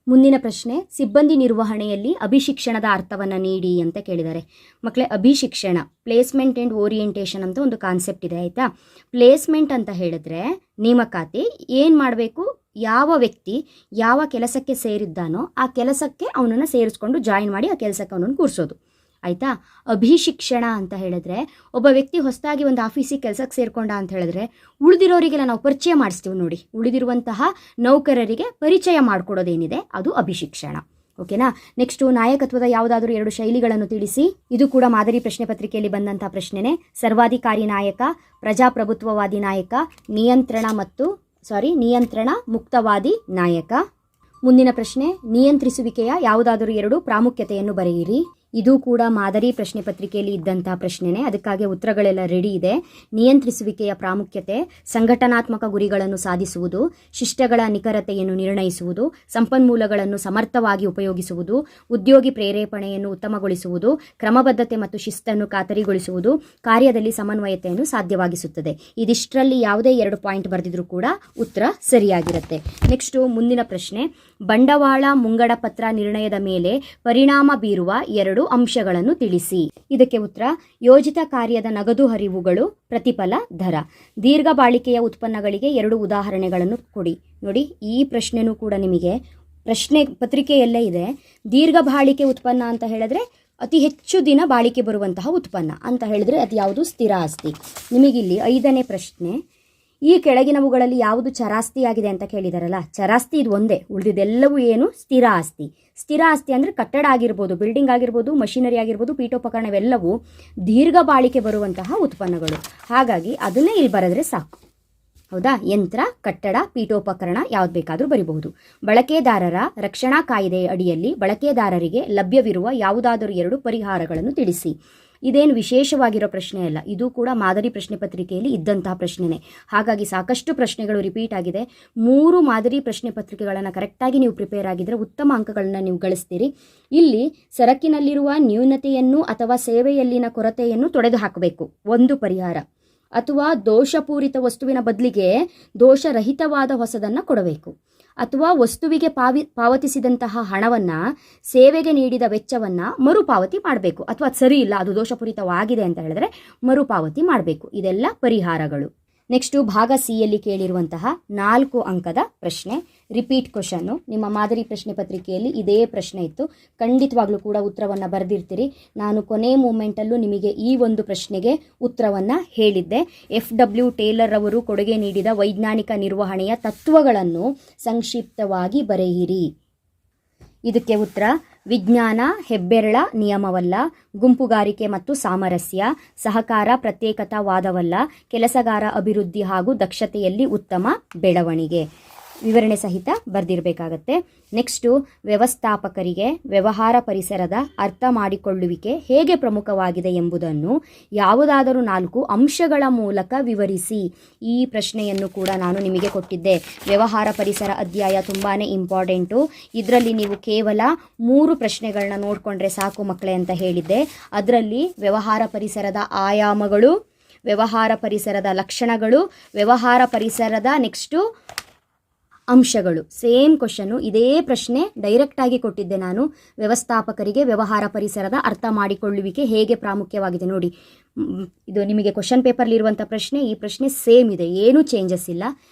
ಮುಂದಿನ ಪ್ರಶ್ನೆ, ಸಿಬ್ಬಂದಿ ನಿರ್ವಹಣೆಯಲ್ಲಿ ಅಭಿಶಿಕ್ಷಣದ ಅರ್ಥವನ್ನು ನೀಡಿ ಅಂತ ಕೇಳಿದ್ದಾರೆ. ಮಕ್ಕಳೇ, ಅಭಿಶಿಕ್ಷಣ ಪ್ಲೇಸ್ಮೆಂಟ್ ಆ್ಯಂಡ್ ಓರಿಯೆಂಟೇಷನ್ ಅಂತ ಒಂದು ಕಾನ್ಸೆಪ್ಟ್ ಇದೆ, ಆಯಿತಾ? ಪ್ಲೇಸ್ಮೆಂಟ್ ಅಂತ ಹೇಳಿದ್ರೆ ನೇಮಕಾತಿ. ಏನು ಮಾಡಬೇಕು? ಯಾವ ವ್ಯಕ್ತಿ ಯಾವ ಕೆಲಸಕ್ಕೆ ಸೇರಿದ್ದಾನೋ ಆ ಕೆಲಸಕ್ಕೆ ಅವನನ್ನು ಸೇರಿಸ್ಕೊಂಡು ಜಾಯಿನ್ ಮಾಡಿ ಆ ಕೆಲಸಕ್ಕೆ ಅವನನ್ನು ಕೂರಿಸೋದು, ಆಯಿತಾ? ಅಭಿಶಿಕ್ಷಣ ಅಂತ ಹೇಳಿದ್ರೆ ಒಬ್ಬ ವ್ಯಕ್ತಿ ಹೊಸದಾಗಿ ಒಂದು ಆಫೀಸಿಗೆ ಕೆಲಸಕ್ಕೆ ಸೇರ್ಕೊಂಡ ಅಂತ ಹೇಳಿದ್ರೆ ಉಳಿದಿರೋರಿಗೆಲ್ಲ ನಾವು ಪರಿಚಯ ಮಾಡಿಸ್ತೀವಿ ನೋಡಿ. ಉಳಿದಿರುವಂತಹ ನೌಕರರಿಗೆ ಪರಿಚಯ ಮಾಡಿಕೊಡೋದೇನಿದೆ ಅದು ಅಭಿಶಿಕ್ಷಣ. ಓಕೆನಾ? ನೆಕ್ಸ್ಟು ನಾಯಕತ್ವದ ಯಾವುದಾದ್ರೂ 2 ಶೈಲಿಗಳನ್ನು ತಿಳಿಸಿ. ಇದು ಕೂಡ ಮಾದರಿ ಪ್ರಶ್ನೆ ಪತ್ರಿಕೆಯಲ್ಲಿ ಬಂದಂಥ ಪ್ರಶ್ನೆನೇ. ಸರ್ವಾಧಿಕಾರಿ ನಾಯಕ, ಪ್ರಜಾಪ್ರಭುತ್ವವಾದಿ ನಾಯಕ, ನಿಯಂತ್ರಣ ಮುಕ್ತವಾದಿ ನಾಯಕ. ಮುಂದಿನ ಪ್ರಶ್ನೆ, ನಿಯಂತ್ರಿಸುವಿಕೆಯ ಯಾವುದಾದರೂ 2 ಪ್ರಾಮುಖ್ಯತೆಯನ್ನು ಬರೆಯಿರಿ. ಇದು ಕೂಡ ಮಾದರಿ ಪ್ರಶ್ನೆ ಪತ್ರಿಕೆಯಲ್ಲಿ ಇದ್ದಂತಹ ಪ್ರಶ್ನೆನೇ, ಅದಕ್ಕಾಗಿ ಉತ್ತರಗಳೆಲ್ಲ ರೆಡಿ ಇದೆ. ನಿಯಂತ್ರಿಸುವಿಕೆಯ ಪ್ರಾಮುಖ್ಯತೆ, ಸಂಘಟನಾತ್ಮಕ ಗುರಿಗಳನ್ನು ಸಾಧಿಸುವುದು, ಶಿಷ್ಟಗಳ ನಿಖರತೆಯನ್ನು ನಿರ್ಣಯಿಸುವುದು, ಸಂಪನ್ಮೂಲಗಳನ್ನು ಸಮರ್ಥವಾಗಿ ಉಪಯೋಗಿಸುವುದು, ಉದ್ಯೋಗಿ ಪ್ರೇರೇಪಣೆಯನ್ನು ಉತ್ತಮಗೊಳಿಸುವುದು, ಕ್ರಮಬದ್ಧತೆ ಮತ್ತು ಶಿಸ್ತನ್ನು ಖಾತರಿಗೊಳಿಸುವುದು, ಕಾರ್ಯದಲ್ಲಿ ಸಮನ್ವಯತೆಯನ್ನು ಸಾಧ್ಯವಾಗಿಸುತ್ತದೆ. ಇದಿಷ್ಟರಲ್ಲಿ ಯಾವುದೇ 2 ಪಾಯಿಂಟ್ ಬರೆದಿದ್ರು ಕೂಡ ಉತ್ತರ ಸರಿಯಾಗಿರುತ್ತೆ. ನೆಕ್ಸ್ಟು ಮುಂದಿನ ಪ್ರಶ್ನೆ, ಬಂಡವಾಳ ಮುಂಗಡ ಪತ್ರ ನಿರ್ಣಯದ ಮೇಲೆ ಪರಿಣಾಮ ಬೀರುವ 2 ಅಂಶಗಳನ್ನು ತಿಳಿಸಿ. ಇದಕ್ಕೆ ಉತ್ತರ, ಯೋಜಿತ ಕಾರ್ಯದ ನಗದು ಹರಿವುಗಳು, ಪ್ರತಿಫಲ ದರ. ದೀರ್ಘ ಬಾಳಿಕೆಯ ಉತ್ಪನ್ನಗಳಿಗೆ 2 ಉದಾಹರಣೆಗಳನ್ನು ಕೊಡಿ. ನೋಡಿ, ಈ ಪ್ರಶ್ನೆನೂ ಕೂಡ ನಿಮಗೆ ಪ್ರಶ್ನೆ ಪತ್ರಿಕೆಯಲ್ಲೇ ಇದೆ. ದೀರ್ಘ ಬಾಳಿಕೆ ಉತ್ಪನ್ನ ಅಂತ ಹೇಳಿದ್ರೆ ಅತಿ ಹೆಚ್ಚು ದಿನ ಬಾಳಿಕೆ ಬರುವಂತಹ ಉತ್ಪನ್ನ ಅಂತ ಹೇಳಿದ್ರೆ ಅದು ಯಾವುದು? ಸ್ಥಿರ ಆಸ್ತಿ. ನಿಮಗಿಲ್ಲಿ 5ನೇ ಪ್ರಶ್ನೆ, ಈ ಕೆಳಗಿನವುಗಳಲ್ಲಿ ಯಾವುದು ಚರಾಸ್ತಿಯಾಗಿದೆ ಅಂತ ಕೇಳಿದಾರಲ್ಲ. ಚರಾಸ್ತಿ ಇದು ಒಂದೇ, ಉಳಿದಿದ್ದೆಲ್ಲವೂ ಏನು? ಸ್ಥಿರ ಆಸ್ತಿ. ಸ್ಥಿರ ಆಸ್ತಿ ಅಂದರೆ ಕಟ್ಟಡ ಆಗಿರ್ಬೋದು, ಬಿಲ್ಡಿಂಗ್ ಆಗಿರ್ಬೋದು, ಮಷಿನರಿ ಆಗಿರ್ಬೋದು, ಪೀಠೋಪಕರಣ, ಇವೆಲ್ಲವೂ ದೀರ್ಘ ಬಾಳಿಕೆ ಬರುವಂತಹ ಉತ್ಪನ್ನಗಳು. ಹಾಗಾಗಿ ಅದನ್ನೇ ಇಲ್ಲಿ ಬರೆದ್ರೆ ಸಾಕು. ಹೌದಾ? ಯಂತ್ರ, ಕಟ್ಟಡ, ಪೀಠೋಪಕರಣ ಯಾವ್ದು ಬೇಕಾದರೂ ಬರಿಬಹುದು. ಬಳಕೆದಾರರ ರಕ್ಷಣಾ ಕಾಯ್ದೆಯ ಅಡಿಯಲ್ಲಿ ಬಳಕೆದಾರರಿಗೆ ಲಭ್ಯವಿರುವ ಯಾವುದಾದರೂ 2 ಪರಿಹಾರಗಳನ್ನು ತಿಳಿಸಿ. ಇದೇನು ವಿಶೇಷವಾಗಿರೋ ಪ್ರಶ್ನೆ ಅಲ್ಲ, ಇದು ಕೂಡ ಮಾದರಿ ಪ್ರಶ್ನೆ ಪತ್ರಿಕೆಯಲ್ಲಿ ಇದ್ದಂತಹ ಪ್ರಶ್ನೆನೇ. ಹಾಗಾಗಿ ಸಾಕಷ್ಟು ಪ್ರಶ್ನೆಗಳು ರಿಪೀಟ್ ಆಗಿದೆ. 3 ಮಾದರಿ ಪ್ರಶ್ನೆ ಪತ್ರಿಕೆಗಳನ್ನು ಕರೆಕ್ಟಾಗಿ ನೀವು ಪ್ರಿಪೇರ್ ಆಗಿದ್ರೆ ಉತ್ತಮ ಅಂಕಗಳನ್ನು ನೀವು ಗಳಿಸ್ತೀರಿ. ಇಲ್ಲಿ ಸರಕಿನಲ್ಲಿರುವ ನ್ಯೂನತೆಯನ್ನು ಅಥವಾ ಸೇವೆಯಲ್ಲಿನ ಕೊರತೆಯನ್ನು ತೊಡೆದು ಹಾಕಬೇಕು, ಒಂದು ಪರಿಹಾರ. ಅಥವಾ ದೋಷಪೂರಿತ ವಸ್ತುವಿನ ಬದಲಿಗೆ ದೋಷರಹಿತವಾದ ಹೊಸದನ್ನು ಕೊಡಬೇಕು. ಅಥವಾ ವಸ್ತುವಿಗೆ ಪಾವತಿಸಿದಂತಹ ಹಣವನ್ನು, ಸೇವೆಗೆ ನೀಡಿದ ವೆಚ್ಚವನ್ನು ಮರುಪಾವತಿ ಮಾಡಬೇಕು. ಅಥವಾ ಅದು ಸರಿ ಇಲ್ಲ, ಅದು ದೋಷಪೂರಿತವಾಗಿದೆ ಅಂತ ಹೇಳಿದ್ರೆ ಮರುಪಾವತಿ ಮಾಡಬೇಕು. ಇದೆಲ್ಲ ಪರಿಹಾರಗಳು. ನೆಕ್ಸ್ಟು ಭಾಗ ಸಿ ಯಲ್ಲಿ ಕೇಳಿರುವಂತಹ 4 ಅಂಕದ ಪ್ರಶ್ನೆ, ರಿಪೀಟ್ ಕ್ವಶನ್ನು. ನಿಮ್ಮ ಮಾದರಿ ಪ್ರಶ್ನೆ ಪತ್ರಿಕೆಯಲ್ಲಿ ಇದೇ ಪ್ರಶ್ನೆ ಇತ್ತು. ಖಂಡಿತವಾಗ್ಲೂ ಕೂಡ ಉತ್ತರವನ್ನು ಬರೆದಿರ್ತೀರಿ. ನಾನು ಕೊನೆ ಮೂಮೆಂಟಲ್ಲೂ ನಿಮಗೆ ಈ ಒಂದು ಪ್ರಶ್ನೆಗೆ ಉತ್ತರವನ್ನು ಹೇಳಿದ್ದೆ. FW ಟೇಲರ್ ಅವರು ಕೊಡುಗೆ ನೀಡಿದ ವೈಜ್ಞಾನಿಕ ನಿರ್ವಹಣೆಯ ತತ್ವಗಳನ್ನು ಸಂಕ್ಷಿಪ್ತವಾಗಿ ಬರೆಯಿರಿ. ಇದಕ್ಕೆ ಉತ್ತರ, ವಿಜ್ಞಾನ ಹೆಬ್ಬೆರಳ ನಿಯಮವಲ್ಲ, ಗುಂಪುಗಾರಿಕೆ ಮತ್ತು ಸಾಮರಸ್ಯ, ಸಹಕಾರ ಪ್ರತ್ಯೇಕತಾವಾದವಲ್ಲ, ಕೆಲಸಗಾರ ಅಭಿವೃದ್ಧಿ ಹಾಗೂ ದಕ್ಷತೆಯಲ್ಲಿ ಉತ್ತಮ ಬೆಳವಣಿಗೆ. ವಿವರಣೆ ಸಹಿತ ಬರೆದಿರಬೇಕಾಗತ್ತೆ. ನೆಕ್ಸ್ಟು, ವ್ಯವಸ್ಥಾಪಕರಿಗೆ ವ್ಯವಹಾರ ಪರಿಸರದ ಅರ್ಥ ಮಾಡಿಕೊಳ್ಳುವಿಕೆ ಹೇಗೆ ಪ್ರಮುಖವಾಗಿದೆ ಎಂಬುದನ್ನು ಯಾವುದಾದರೂ 4 ಅಂಶಗಳ ಮೂಲಕ ವಿವರಿಸಿ. ಈ ಪ್ರಶ್ನೆಯನ್ನು ಕೂಡ ನಾನು ನಿಮಗೆ ಕೊಟ್ಟಿದ್ದೆ. ವ್ಯವಹಾರ ಪರಿಸರ ಅಧ್ಯಾಯ ತುಂಬಾ ಇಂಪಾರ್ಟೆಂಟು. ಇದರಲ್ಲಿ ನೀವು ಕೇವಲ 3 ಪ್ರಶ್ನೆಗಳನ್ನ ನೋಡಿಕೊಂಡ್ರೆ ಸಾಕು ಮಕ್ಕಳೇ ಅಂತ ಹೇಳಿದ್ದೆ. ಅದರಲ್ಲಿ ವ್ಯವಹಾರ ಪರಿಸರದ ಆಯಾಮಗಳು, ವ್ಯವಹಾರ ಪರಿಸರದ ಲಕ್ಷಣಗಳು, ವ್ಯವಹಾರ ಪರಿಸರದ ನೆಕ್ಸ್ಟು ಅಂಶಗಳು. ಸೇಮ್ ಕ್ವಶನ್ನು, ಇದೇ ಪ್ರಶ್ನೆ ಡೈರೆಕ್ಟಾಗಿ ಕೊಟ್ಟಿದ್ದೆ ನಾನು. ವ್ಯವಸ್ಥಾಪಕರಿಗೆ ವ್ಯವಹಾರ ಪರಿಸರದ ಅರ್ಥ ಮಾಡಿಕೊಳ್ಳುವಿಕೆ ಹೇಗೆ ಪ್ರಾಮುಖ್ಯವಾಗಿದೆ. ನೋಡಿ, ಇದು ನಿಮಗೆ ಕ್ವಶನ್ ಪೇಪರ್ಲಿರುವಂಥ ಪ್ರಶ್ನೆ. ಈ ಪ್ರಶ್ನೆ ಸೇಮ್ ಇದೆ, ಏನೂ ಚೇಂಜಸ್ ಇಲ್ಲ.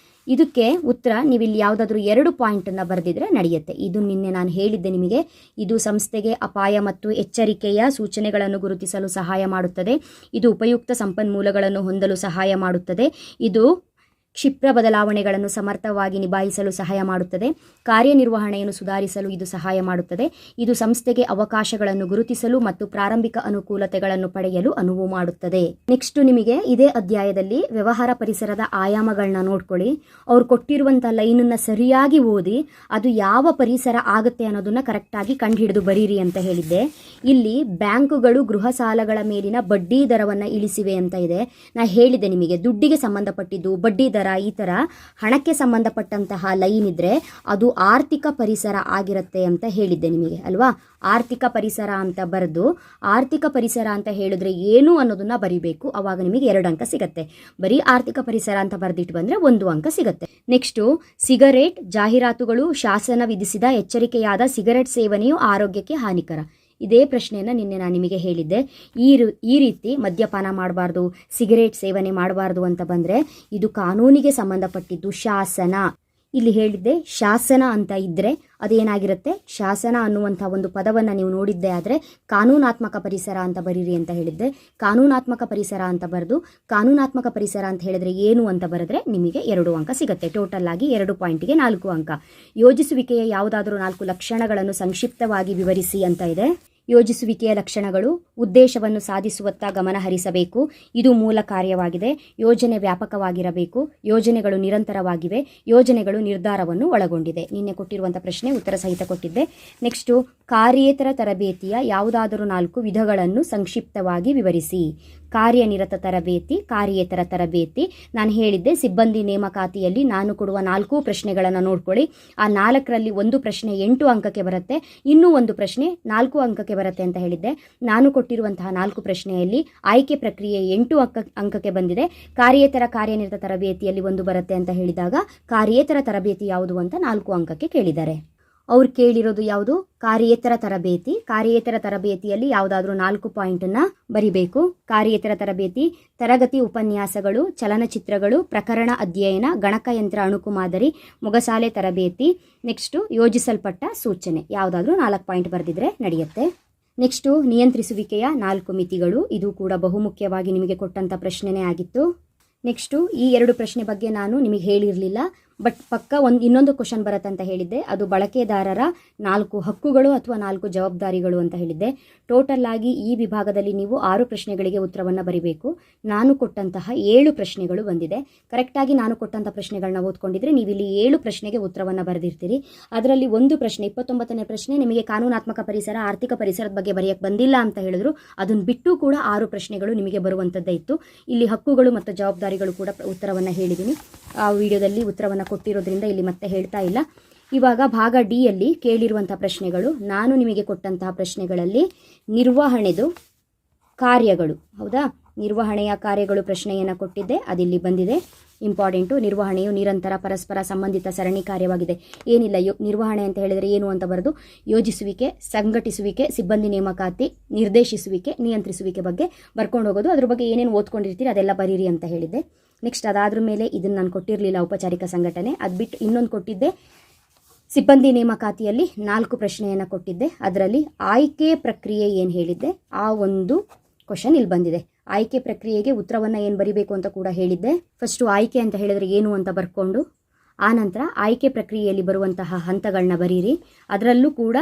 ಇದಕ್ಕೆ ಉತ್ತರ ನೀವಿಲ್ಲಿ ಯಾವುದಾದ್ರೂ 2 ಪಾಯಿಂಟನ್ನು ಬರೆದಿದ್ರೆ ನಡೆಯುತ್ತೆ. ಇದು ನಿನ್ನೆ ನಾನು ಹೇಳಿದ್ದೆ ನಿಮಗೆ. ಇದು ಸಂಸ್ಥೆಗೆ ಅಪಾಯ ಮತ್ತು ಎಚ್ಚರಿಕೆಯ ಸೂಚನೆಗಳನ್ನು ಗುರುತಿಸಲು ಸಹಾಯ ಮಾಡುತ್ತದೆ. ಇದು ಉಪಯುಕ್ತ ಸಂಪನ್ಮೂಲಗಳನ್ನು ಹೊಂದಲು ಸಹಾಯ ಮಾಡುತ್ತದೆ. ಇದು ಕ್ಷಿಪ್ರ ಬದಲಾವಣೆಗಳನ್ನು ಸಮರ್ಥವಾಗಿ ನಿಭಾಯಿಸಲು ಸಹಾಯ ಮಾಡುತ್ತದೆ. ಕಾರ್ಯನಿರ್ವಹಣೆಯನ್ನು ಸುಧಾರಿಸಲು ಇದು ಸಹಾಯ ಮಾಡುತ್ತದೆ. ಇದು ಸಂಸ್ಥೆಗೆ ಅವಕಾಶಗಳನ್ನು ಗುರುತಿಸಲು ಮತ್ತು ಪ್ರಾರಂಭಿಕ ಅನುಕೂಲತೆಗಳನ್ನು ಪಡೆಯಲು ಅನುವು ಮಾಡುತ್ತದೆ. ನೆಕ್ಸ್ಟ್ ನಿಮಗೆ ಇದೇ ಅಧ್ಯಾಯದಲ್ಲಿ ವ್ಯವಹಾರ ಪರಿಸರದ ಆಯಾಮಗಳನ್ನ ನೋಡ್ಕೊಳ್ಳಿ. ಅವ್ರು ಕೊಟ್ಟಿರುವಂಥ ಲೈನನ್ನು ಸರಿಯಾಗಿ ಓದಿ ಅದು ಯಾವ ಪರಿಸರ ಆಗುತ್ತೆ ಅನ್ನೋದನ್ನ ಕರೆಕ್ಟಾಗಿ ಕಂಡುಹಿಡಿದು ಬರೀರಿ ಅಂತ ಹೇಳಿದ್ದೆ. ಇಲ್ಲಿ ಬ್ಯಾಂಕುಗಳು ಗೃಹ ಸಾಲಗಳ ಮೇಲಿನ ಬಡ್ಡಿ ದರವನ್ನು ಇಳಿಸಿವೆ ಅಂತ ಇದೆ. ನಾ ಹೇಳಿದ್ದೆ ನಿಮಗೆ, ದುಡ್ಡಿಗೆ ಸಂಬಂಧಪಟ್ಟಿದ್ದು ಬಡ್ಡಿ ದರ, ಈ ಥರ ಹಣಕ್ಕೆ ಸಂಬಂಧಪಟ್ಟಂತಹ ಲೈನ್ ಇದ್ರೆ ಅದು ಆರ್ಥಿಕ ಪರಿಸರ ಆಗಿರುತ್ತೆ ಅಂತ ಹೇಳಿದ್ದೆ ನಿಮಗೆ ಅಲ್ವಾ. ಆರ್ಥಿಕ ಪರಿಸರ ಅಂತ ಬರೆದು ಆರ್ಥಿಕ ಪರಿಸರ ಅಂತ ಹೇಳಿದ್ರೆ ಏನು ಅನ್ನೋದನ್ನ ಬರಿಬೇಕು. ಅವಾಗ ನಿಮಗೆ 2 ಅಂಕ ಸಿಗತ್ತೆ. ಬರೀ ಆರ್ಥಿಕ ಪರಿಸರ ಅಂತ ಬರೆದಿಟ್ಟು ಬಂದರೆ 1 ಅಂಕ ಸಿಗತ್ತೆ. ನೆಕ್ಸ್ಟು, ಸಿಗರೇಟ್ ಜಾಹೀರಾತುಗಳು ಶಾಸನ ವಿಧಿಸಿದ ಎಚ್ಚರಿಕೆಯಾದ ಸಿಗರೇಟ್ ಸೇವನೆಯು ಆರೋಗ್ಯಕ್ಕೆ ಹಾನಿಕರ. ಇದೇ ಪ್ರಶ್ನೆಯನ್ನು ನಿನ್ನೆ ನಾನು ನಿಮಗೆ ಹೇಳಿದ್ದೆ. ಈ ರೀತಿ ಮದ್ಯಪಾನ ಮಾಡಬಾರ್ದು, ಸಿಗರೇಟ್ ಸೇವನೆ ಮಾಡಬಾರ್ದು ಅಂತ ಬಂದರೆ ಇದು ಕಾನೂನಿಗೆ ಸಂಬಂಧಪಟ್ಟಿದ್ದು ಶಾಸನ. ಇಲ್ಲಿ ಹೇಳಿದ್ದೆ ಶಾಸನ ಅಂತ ಇದ್ದರೆ ಅದೇನಾಗಿರುತ್ತೆ, ಶಾಸನ ಅನ್ನುವಂಥ ಒಂದು ಪದವನ್ನು ನೀವು ನೋಡಿದ್ದೆ ಆದರೆ ಕಾನೂನಾತ್ಮಕ ಪರಿಸರ ಅಂತ ಬರೀರಿ ಅಂತ ಹೇಳಿದ್ದೆ. ಕಾನೂನಾತ್ಮಕ ಪರಿಸರ ಅಂತ ಬರೆದು ಕಾನೂನಾತ್ಮಕ ಪರಿಸರ ಅಂತ ಹೇಳಿದ್ರೆ ಏನು ಅಂತ ಬರೆದ್ರೆ ನಿಮಗೆ 2 ಅಂಕ ಸಿಗುತ್ತೆ. ಟೋಟಲ್ ಆಗಿ 2 ಪಾಯಿಂಟಿಗೆ 4 ಅಂಕ. ಯೋಜಿಸುವಿಕೆಯ ಯಾವುದಾದರೂ 4 ಲಕ್ಷಣಗಳನ್ನು ಸಂಕ್ಷಿಪ್ತವಾಗಿ ವಿವರಿಸಿ ಅಂತ ಇದೆ. ಯೋಜಿಸುವಿಕೆಯ ಲಕ್ಷಣಗಳು: ಉದ್ದೇಶವನ್ನು ಸಾಧಿಸುವತ್ತ ಗಮನ ಹರಿಸಬೇಕು, ಇದು ಮೂಲ ಕಾರ್ಯವಾಗಿದೆ. ಯೋಜನೆ ವ್ಯಾಪಕವಾಗಿರಬೇಕು, ಯೋಜನೆಗಳು ನಿರಂತರವಾಗಿವೆ, ಯೋಜನೆಗಳು ನಿರ್ಧಾರವನ್ನು ಒಳಗೊಂಡಿದೆ. ನಿನ್ನೆ ಕೊಟ್ಟಿರುವಂಥ ಪ್ರಶ್ನೆ ಉತ್ತರ ಸಹಿತ ಕೊಟ್ಟಿದ್ದೆ. ನೆಕ್ಸ್ಟು, ಕಾರ್ಯೇತರ ತರಬೇತಿಯ ಯಾವುದಾದರೂ 4 ವಿಧಗಳನ್ನು ಸಂಕ್ಷಿಪ್ತವಾಗಿ ವಿವರಿಸಿ. ಕಾರ್ಯನಿರತ ತರಬೇತಿ, ಕಾರ್ಯೇತರ ತರಬೇತಿ. ನಾನು ಹೇಳಿದ್ದೆ ಸಿಬ್ಬಂದಿ ನೇಮಕಾತಿಯಲ್ಲಿ ನಾನು ಕೊಡುವ 4 ಪ್ರಶ್ನೆಗಳನ್ನು ನೋಡ್ಕೊಳ್ಳಿ. ಆ 4ರಲ್ಲಿ ಒಂದು ಪ್ರಶ್ನೆ 8 ಅಂಕಕ್ಕೆ ಬರುತ್ತೆ, ಇನ್ನೂ ಒಂದು ಪ್ರಶ್ನೆ 4 ಅಂಕಕ್ಕೆ ಬರುತ್ತೆ ಅಂತ ಹೇಳಿದ್ದೆ. ನಾನು ಕೊಟ್ಟಿರುವಂತಹ 4 ಪ್ರಶ್ನೆಯಲ್ಲಿ ಆಯ್ಕೆ ಪ್ರಕ್ರಿಯೆ 8 ಅಂಕಕ್ಕೆ ಬಂದಿದೆ. ಕಾರ್ಯೇತರ ಕಾರ್ಯನಿರತ ತರಬೇತಿಯಲ್ಲಿ ಒಂದು ಬರುತ್ತೆ ಅಂತ ಹೇಳಿದಾಗ ಕಾರ್ಯೇತರ ತರಬೇತಿ ಯಾವುದು ಅಂತ 4 ಅಂಕಕ್ಕೆ ಕೇಳಿದ್ದಾರೆ. ಅವ್ರು ಕೇಳಿರೋದು ಯಾವುದು? ಕಾರ್ಯೇತರ ತರಬೇತಿ. ಕಾರ್ಯೇತರ ತರಬೇತಿಯಲ್ಲಿ ಯಾವುದಾದ್ರೂ 4 ಪಾಯಿಂಟನ್ನು ಬರಿಬೇಕು. ಕಾರ್ಯೇತರ ತರಬೇತಿ ತರಗತಿ ಉಪನ್ಯಾಸಗಳು, ಚಲನಚಿತ್ರಗಳು, ಪ್ರಕರಣ ಅಧ್ಯಯನ, ಗಣಕಯಂತ್ರ ಅಣುಕು ಮಾದರಿ, ಮೊಗಸಾಲೆ ತರಬೇತಿ, ನೆಕ್ಸ್ಟು ಯೋಜಿಸಲ್ಪಟ್ಟ ಸೂಚನೆ. ಯಾವುದಾದ್ರೂ 4 ಪಾಯಿಂಟ್ ಬರೆದಿದ್ರೆ ನಡೆಯುತ್ತೆ. ನೆಕ್ಸ್ಟು ನಿಯಂತ್ರಿಸುವಿಕೆಯ 4 ಮಿತಿಗಳು. ಇದು ಕೂಡ ಬಹುಮುಖ್ಯವಾಗಿ ನಿಮಗೆ ಕೊಟ್ಟಂಥ ಪ್ರಶ್ನೆನೇ ಆಗಿತ್ತು. ನೆಕ್ಸ್ಟು ಈ 2 ಪ್ರಶ್ನೆ ಬಗ್ಗೆ ನಾನು ನಿಮಗೆ ಹೇಳಿರಲಿಲ್ಲ, ಬಟ್ ಪಕ್ಕ ಇನ್ನೊಂದು ಕ್ವಶನ್ ಬರುತ್ತೆ ಅಂತ ಹೇಳಿದ್ದೆ. ಅದು ಬಳಕೆದಾರರ 4 ಹಕ್ಕುಗಳು ಅಥವಾ 4 ಜವಾಬ್ದಾರಿಗಳು ಅಂತ ಹೇಳಿದ್ದೆ. ಟೋಟಲ್ ಆಗಿ ಈ ವಿಭಾಗದಲ್ಲಿ ನೀವು 6 ಪ್ರಶ್ನೆಗಳಿಗೆ ಉತ್ತರವನ್ನು ಬರೀಬೇಕು. ನಾನು ಕೊಟ್ಟಂತಹ 7 ಪ್ರಶ್ನೆಗಳು ಬಂದಿದೆ. ಕರೆಕ್ಟಾಗಿ ನಾನು ಕೊಟ್ಟಂಥ ಪ್ರಶ್ನೆಗಳನ್ನ ಓದ್ಕೊಂಡಿದ್ರೆ ನೀವು ಇಲ್ಲಿ 7 ಪ್ರಶ್ನೆಗೆ ಉತ್ತರವನ್ನು ಬರೆದಿರ್ತೀರಿ. ಅದರಲ್ಲಿ ಒಂದು ಪ್ರಶ್ನೆ 29ನೇ ಪ್ರಶ್ನೆ ನಿಮಗೆ ಕಾನೂನಾತ್ಮಕ ಪರಿಸರ, ಆರ್ಥಿಕ ಪರಿಸರದ ಬಗ್ಗೆ ಬರೆಯಕ್ಕೆ ಬಂದಿಲ್ಲ ಅಂತ ಹೇಳಿದ್ರು. ಅದನ್ನು ಬಿಟ್ಟು ಕೂಡ 6 ಪ್ರಶ್ನೆಗಳು ನಿಮಗೆ ಬರುವಂಥದ್ದೇ ಇತ್ತು. ಇಲ್ಲಿ ಹಕ್ಕುಗಳು ಮತ್ತು ಜವಾಬ್ದಾರಿಗಳು ಕೂಡ ಉತ್ತರವನ್ನು ಹೇಳಿದ್ದೀನಿ. ಆ ವಿಡಿಯೋದಲ್ಲಿ ಉತ್ತರವನ್ನು ಕೊಟ್ಟಿರೋದ್ರಿಂದ ಇಲ್ಲಿ ಮತ್ತೆ ಹೇಳ್ತಾ ಇಲ್ಲ. ಇವಾಗ ಭಾಗ ಡಿ ಯಲ್ಲಿ ಕೇಳಿರುವಂತಹ ಪ್ರಶ್ನೆಗಳು, ನಾನು ನಿಮಗೆ ಕೊಟ್ಟಂತಹ ಪ್ರಶ್ನೆಗಳಲ್ಲಿ ನಿರ್ವಹಣೆದು ಕಾರ್ಯಗಳು, ಹೌದಾ, ನಿರ್ವಹಣೆಯ ಕಾರ್ಯಗಳು ಪ್ರಶ್ನೆಯನ್ನು ಕೊಟ್ಟಿದ್ದೆ, ಅದಿಲ್ಲಿ ಬಂದಿದೆ. ಇಂಪಾರ್ಟೆಂಟು. ನಿರ್ವಹಣೆಯು ನಿರಂತರ ಪರಸ್ಪರ ಸಂಬಂಧಿತ ಸರಣಿ ಕಾರ್ಯವಾಗಿದೆ. ಏನಿಲ್ಲ, ನಿರ್ವಹಣೆ ಅಂತ ಹೇಳಿದರೆ ಏನು ಅಂತ ಬರೆದು ಯೋಜಿಸುವಿಕೆ, ಸಂಘಟಿಸುವಿಕೆ, ಸಿಬ್ಬಂದಿ ನೇಮಕಾತಿ, ನಿರ್ದೇಶಿಸುವಿಕೆ, ನಿಯಂತ್ರಿಸುವಿಕೆ ಬಗ್ಗೆ ಬರ್ಕೊಂಡು ಹೋಗೋದು. ಅದ್ರ ಬಗ್ಗೆ ಏನೇನು ಓದ್ಕೊಂಡಿರ್ತೀರಿ ಅದೆಲ್ಲ ಬರೀರಿ ಅಂತ ಹೇಳಿದ್ದೆ. ನೆಕ್ಸ್ಟ್ ಅದಾದ್ರ ಮೇಲೆ ಇದನ್ನು ನಾನು ಕೊಟ್ಟಿರಲಿಲ್ಲ, ಔಪಚಾರಿಕ ಸಂಘಟನೆ. ಅದು ಬಿಟ್ಟು ಇನ್ನೊಂದು ಕೊಟ್ಟಿದ್ದೆ, ಸಿಬ್ಬಂದಿ ನೇಮಕಾತಿಯಲ್ಲಿ 4 ಪ್ರಶ್ನೆಯನ್ನು ಕೊಟ್ಟಿದ್ದೆ. ಅದರಲ್ಲಿ ಆಯ್ಕೆ ಪ್ರಕ್ರಿಯೆ ಏನು ಹೇಳಿದ್ದೆ, ಆ ಒಂದು ಕ್ವಶನ್ ಇಲ್ಲಿ ಬಂದಿದೆ. ಆಯ್ಕೆ ಪ್ರಕ್ರಿಯೆಗೆ ಉತ್ತರವನ್ನು ಏನು ಬರಿಬೇಕು ಅಂತ ಕೂಡ ಹೇಳಿದ್ದೆ. ಫಸ್ಟು ಆಯ್ಕೆ ಅಂತ ಹೇಳಿದರೆ ಏನು ಅಂತ ಬರ್ಕೊಂಡು ಆನಂತರ ಆಯ್ಕೆ ಪ್ರಕ್ರಿಯೆಯಲ್ಲಿ ಬರುವಂತಹ ಹಂತಗಳನ್ನ ಬರೀರಿ. ಅದರಲ್ಲೂ ಕೂಡ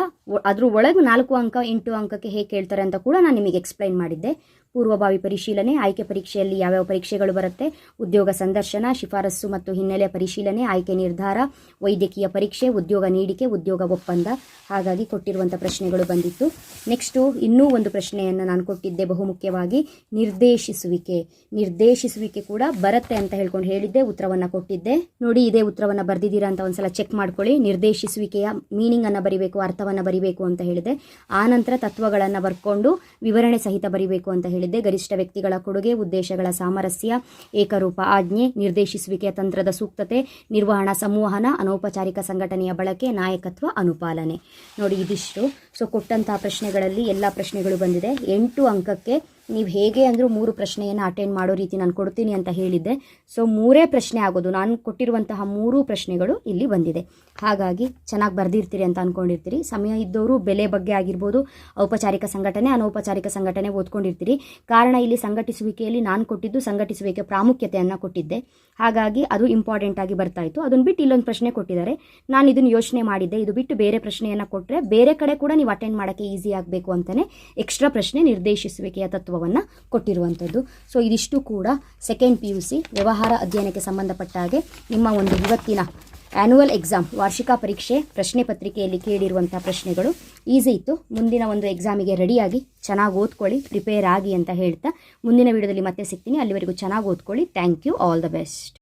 ಅದ್ರ ಒಳಗೆ 4 ಅಂಕ 8 ಅಂಕಕ್ಕೆ ಹೇಗೆ ಕೇಳ್ತಾರೆ ಅಂತ ಕೂಡ ನಾನು ನಿಮಗೆ ಎಕ್ಸ್ಪ್ಲೈನ್ ಮಾಡಿದ್ದೆ. ಪೂರ್ವಭಾವಿ ಪರಿಶೀಲನೆ, ಆಯ್ಕೆ ಪರೀಕ್ಷೆಯಲ್ಲಿ ಯಾವ್ಯಾವ ಪರೀಕ್ಷೆಗಳು ಬರುತ್ತೆ, ಉದ್ಯೋಗ ಸಂದರ್ಶನ, ಶಿಫಾರಸ್ಸು ಮತ್ತು ಹಿನ್ನೆಲೆ ಪರಿಶೀಲನೆ, ಆಯ್ಕೆ ನಿರ್ಧಾರ, ವೈದ್ಯಕೀಯ ಪರೀಕ್ಷೆ, ಉದ್ಯೋಗ ನೀಡಿಕೆ, ಉದ್ಯೋಗ ಒಪ್ಪಂದ. ಹಾಗಾಗಿ ಕೊಟ್ಟಿರುವಂಥ ಪ್ರಶ್ನೆಗಳು ಬಂದಿತ್ತು. ನೆಕ್ಸ್ಟು ಇನ್ನೂ ಒಂದು ಪ್ರಶ್ನೆಯನ್ನು ನಾನು ಕೊಟ್ಟಿದ್ದೆ, ಬಹುಮುಖ್ಯವಾಗಿ ನಿರ್ದೇಶಿಸುವಿಕೆ. ನಿರ್ದೇಶಿಸುವಿಕೆ ಕೂಡ ಬರುತ್ತೆ ಅಂತ ಹೇಳ್ಕೊಂಡು ಹೇಳಿದ್ದೆ, ಉತ್ತರವನ್ನು ಕೊಟ್ಟಿದ್ದೆ. ನೋಡಿ, ಇದೇ ಉತ್ತರವನ್ನು ಬರೆದಿದ್ದೀರಾ ಅಂತ ಒಂದ್ಸಲ ಚೆಕ್ ಮಾಡ್ಕೊಳ್ಳಿ. ನಿರ್ದೇಶಿಸುವಿಕೆಯ ಮೀನಿಂಗನ್ನು ಬರಿಬೇಕು, ಅರ್ಥವನ್ನು ಬರಿಬೇಕು ಅಂತ ಹೇಳಿದೆ. ಆನಂತರ ತತ್ವಗಳನ್ನು ಬರ್ಕೊಂಡು ವಿವರಣೆ ಸಹಿತ ಬರಿಬೇಕು ಅಂತ ಹೇಳಿದ್ದೆ. ಗರಿಷ್ಠ ವ್ಯಕ್ತಿಗಳ ಕೊಡುಗೆ, ಉದ್ದೇಶಗಳ ಸಾಮರಸ್ಯ, ಏಕರೂಪ ಆಜ್ಞೆ, ನಿರ್ದೇಶಿಸುವಿಕೆಯ ತಂತ್ರದ ಸೂಕ್ತತೆ, ನಿರ್ವಹಣಾ ಸಂವಹನ, ಅನೌಪಚಾರಿಕ ಸಂಘಟನೆಯ ಬಳಕೆ, ನಾಯಕತ್ವ, ಅನುಪಾಲನೆ. ನೋಡಿ, ಇದಿಷ್ಟು. ಸೊ ಕೊಟ್ಟಂತಹ ಪ್ರಶ್ನೆಗಳಲ್ಲಿ ಎಲ್ಲ ಪ್ರಶ್ನೆಗಳು ಬಂದಿದೆ. 8 ಅಂಕಕ್ಕೆ ನೀವು ಹೇಗೆ ಅಂದರೂ 3 ಪ್ರಶ್ನೆಯನ್ನು ಅಟೆಂಡ್ ಮಾಡೋ ರೀತಿ ನಾನು ಕೊಡ್ತೀನಿ ಅಂತ ಹೇಳಿದ್ದೆ. ಸೊ 3 ಪ್ರಶ್ನೆ ಆಗೋದು. ನಾನು ಕೊಟ್ಟಿರುವಂತಹ 3 ಪ್ರಶ್ನೆಗಳು ಇಲ್ಲಿ ಬಂದಿದೆ. ಹಾಗಾಗಿ ಚೆನ್ನಾಗಿ ಬರೆದಿರ್ತೀರಿ ಅಂತ ಅಂದ್ಕೊಂಡಿರ್ತೀರಿ. ಸಮಯ ಇದ್ದವರು ಬೆಲೆ ಬಗ್ಗೆ ಆಗಿರ್ಬೋದು, ಔಪಚಾರಿಕ ಸಂಘಟನೆ, ಅನೌಪಚಾರಿಕ ಸಂಘಟನೆ ಓದ್ಕೊಂಡಿರ್ತೀರಿ. ಕಾರಣ ಇಲ್ಲಿ ಸಂಘಟಿಸುವಿಕೆಯಲ್ಲಿ ನಾನು ಕೊಟ್ಟಿದ್ದು ಸಂಘಟಿಸುವಿಕೆ ಪ್ರಾಮುಖ್ಯತೆಯನ್ನು ಕೊಟ್ಟಿದ್ದೆ. ಹಾಗಾಗಿ ಅದು ಇಂಪಾರ್ಟೆಂಟ್ ಆಗಿ ಬರ್ತಾ ಇತ್ತು. ಅದನ್ನು ಬಿಟ್ಟು ಇಲ್ಲೊಂದು ಪ್ರಶ್ನೆ ಕೊಟ್ಟಿದ್ದಾರೆ. ನಾನು ಇದನ್ನು ಯೋಚನೆ ಮಾಡಿದ್ದೆ, ಇದು ಬಿಟ್ಟು ಬೇರೆ ಪ್ರಶ್ನೆಯನ್ನು ಕೊಟ್ಟರೆ ಬೇರೆ ಕಡೆ ಕೂಡ ನೀವು ಅಟೆಂಡ್ ಮಾಡೋಕ್ಕೆ ಈಸಿ ಆಗಬೇಕು ಅಂತಲೇ ಎಕ್ಸ್ಟ್ರಾ ಪ್ರಶ್ನೆ ನಿರ್ದೇಶಿಸುವಿಕೆಯ ತತ್ವವನ್ನು ಕೊಟ್ಟಿರುವಂಥದ್ದು. ಸೊ ಇದಿಷ್ಟು ಕೂಡ ಸೆಕೆಂಡ್ PUC ವ್ಯವಹಾರ ಅಧ್ಯಯನಕ್ಕೆ ಸಂಬಂಧಪಟ್ಟ ಹಾಗೆ ನಿಮ್ಮ ಒಂದು ಇವತ್ತಿನ ಆ್ಯನ್ಯುವಲ್ ಎಕ್ಸಾಮ್, ವಾರ್ಷಿಕ ಪರೀಕ್ಷೆ ಪ್ರಶ್ನೆ ಪತ್ರಿಕೆಯಲ್ಲಿ ಕೇಳಿರುವಂಥ ಪ್ರಶ್ನೆಗಳು ಈಸಿ ಇತ್ತು. ಮುಂದಿನ ಒಂದು ಎಕ್ಸಾಮಿಗೆ ರೆಡಿಯಾಗಿ ಚೆನ್ನಾಗಿ ಓದ್ಕೊಳ್ಳಿ, ಪ್ರಿಪೇರ್ ಆಗಿ ಅಂತ ಹೇಳ್ತಾ ಮುಂದಿನ ವಿಡಿಯೋದಲ್ಲಿ ಮತ್ತೆ ಸಿಗ್ತೀನಿ. ಅಲ್ಲಿವರೆಗೂ ಚೆನ್ನಾಗಿ ಓದ್ಕೊಳ್ಳಿ. Thank you. All the best.